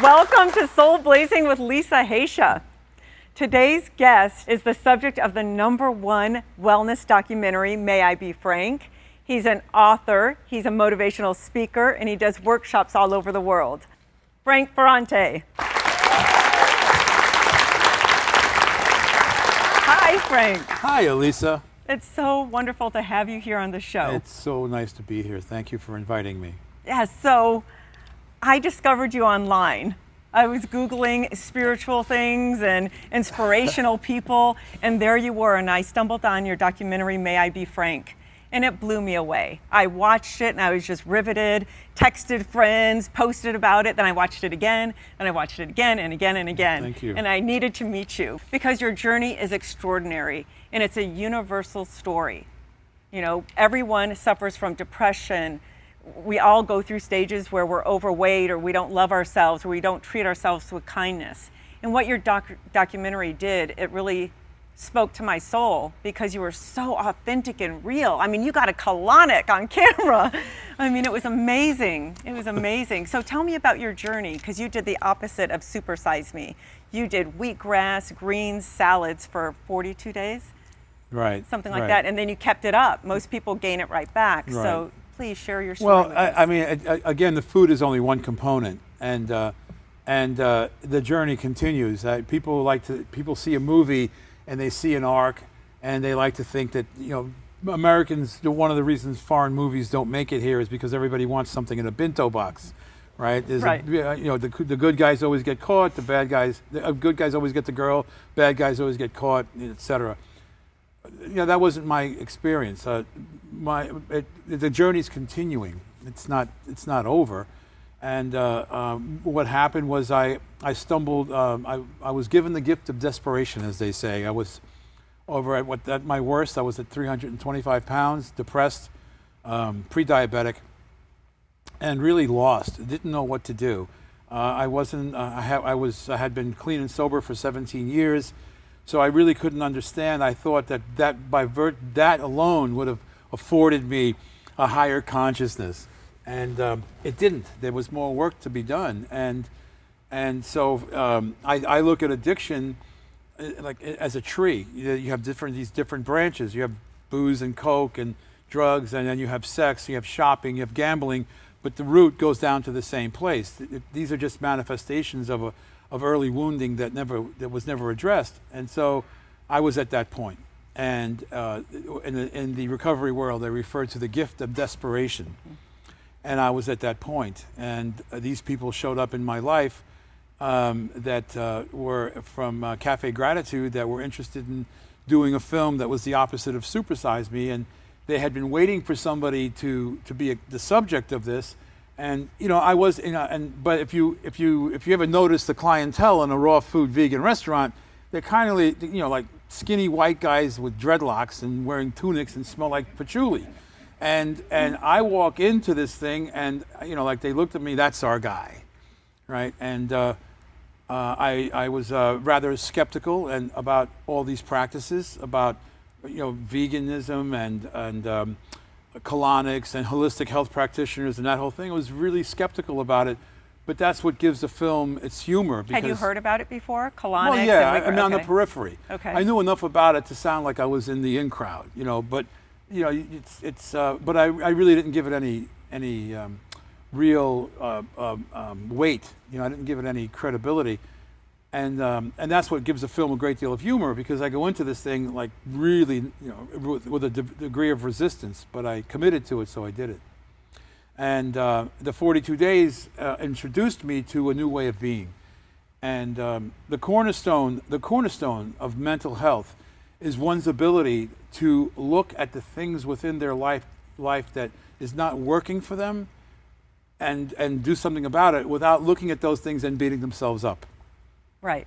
Welcome to Soul Blazing with Lisa Haisha. Today's guest is the subject of the #1 wellness documentary, May I Be Frank? He's an author, he's a motivational speaker, and he does workshops all over the world. Frank Ferrante. Hi, Frank. Hi, Elisa. It's so wonderful to have you here on the show. It's so nice to be here. Thank you for inviting me. Yeah, so I discovered you online. I was Googling spiritual things and inspirational people, and there you were, and I stumbled on your documentary, May I Be Frank, and it blew me away. I watched it, and I was just riveted, texted friends, posted about it, then I watched it again, and I watched it again, and again, and again. Thank you. And I needed to meet you, because your journey is extraordinary, and it's a universal story. You know, everyone suffers from depression. We all go through stages where we're overweight, or we don't love ourselves, or we don't treat ourselves with kindness. And what your documentary did, it really spoke to my soul, because you were so authentic and real. I mean, you got a colonic on camera. I mean, it was amazing. It was amazing. So tell me about your journey, because you did the opposite of Supersize Me. You did wheatgrass, greens, salads for 42 days? Right. Something like that. And then you kept it up. Most people gain it right back. Right. So please share your story with us. I mean, again, the food is only one component, and the journey continues. People see a movie and they see an arc, and they like to think that, you know, Americans, one of the reasons foreign movies don't make it here is because everybody wants something in a bento box, right? Right. The good guys always get caught, the good guys always get the girl, bad guys always get caught, etc. You know, that wasn't my experience. The journey's continuing. It's not over. And what happened was I stumbled. I was given the gift of desperation, as they say. I was over at my worst. I was at 325 pounds, depressed, pre-diabetic, and really lost. Didn't know what to do. I had been clean and sober for 17 years. So I really couldn't understand. I thought that that alone would have afforded me a higher consciousness, and it didn't. There was more work to be done, and so I look at addiction like as a tree. You have these different branches. You have booze and coke and drugs, and then you have sex, you have shopping, you have gambling, but the root goes down to the same place. These are just manifestations of early wounding that was never addressed. And so I was at that point. And in the recovery world, they refer to the gift of desperation. And I was at that point. And these people showed up in my life that were from Cafe Gratitude, that were interested in doing a film that was the opposite of Supersize Me. And they had been waiting for somebody to be the subject of this. And you know, I was, but if you ever notice the clientele in a raw food vegan restaurant, they're kind of, you know, like skinny white guys with dreadlocks and wearing tunics and smell like patchouli. And I walk into this thing, and you know, like they looked at me, that's our guy, right? And I was rather skeptical and about all these practices, about, you know, veganism and colonics and holistic health practitioners and that whole thing. I was really skeptical about it, but that's what gives the film its humor. Had you heard about it before? Colonics? Well, yeah, I'm on the periphery. Okay. I knew enough about it to sound like I was in the in crowd, you know, but you know, but I really didn't give it any real weight. You know, I didn't give it any credibility. And that's what gives the film a great deal of humor, because I go into this thing like really, you know, with a degree of resistance, but I committed to it, so I did it. And the 42 days introduced me to a new way of being. And the cornerstone of mental health is one's ability to look at the things within their life that is not working for them, and do something about it without looking at those things and beating themselves up. Right.